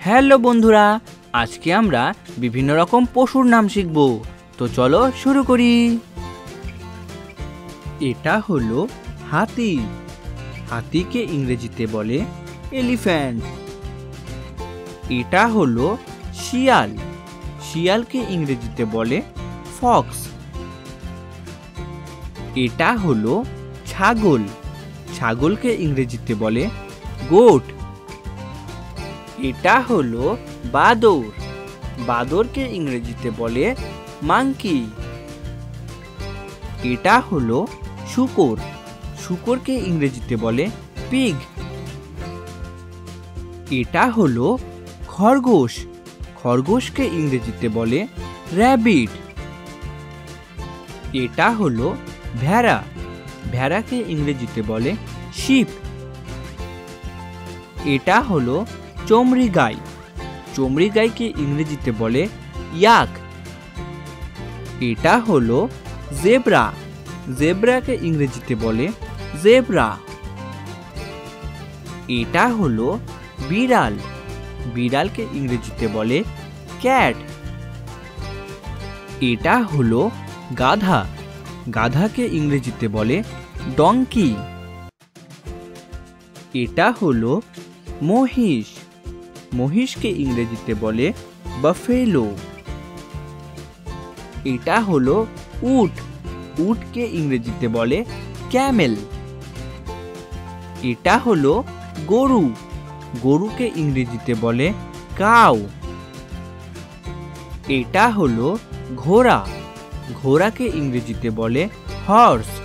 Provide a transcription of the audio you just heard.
Hello বন্ধুরা, আজকে আমরা বিভিন্ন রকম পশুর নাম শিখব। তো চলো শুরু করি। এটা হলো হাতি। হাতিকে ইংরেজিতে বলে এলিফ্যান্ট। এটা হলো শিয়াল। শিয়ালকে ইংরেজিতে বলে ফক্স। এটা হলো ছাগল। ছাগলকে ইংরেজিতে বলে গোট। এটা হলো বাদর। বাদরকে ইংরেজিতে বলে মাংকি। এটা হলো শূকর। শূকরকে ইংরেজিতে বলে পিগ। এটা হলো খরগোশ। খরগোশকে ইংরেজিতে বলে র্যাবিট। এটা হলো ভেড়া। ভেড়াকে ইংরেজিতে বলে শিপ। এটা হলো চমড়ি গাই। চমড়ি গাইকে ইংরেজিতে বলে ইয়াক। এটা হলো জেব্রা। জেব্রাকে ইংরেজিতে বলে জেব্রা। এটা হলো বিড়াল। বিড়ালকে ইংরেজিতে বলে ক্যাট। এটা হলো গাধা। গাধাকে ইংরেজিতে বলে ডঙ্কি। এটা হলো মহিষ। মহিষকে ইংরেজিতে বলে বাফেলো। এটা হলো উট। উটকে ইংরেজিতে বলে ক্যামেল। এটা হলো গরু। গরুকে ইংরেজিতে বলে কাউ। এটা হলো ঘোড়া। ঘোড়াকে ইংরেজিতে বলে হর্স।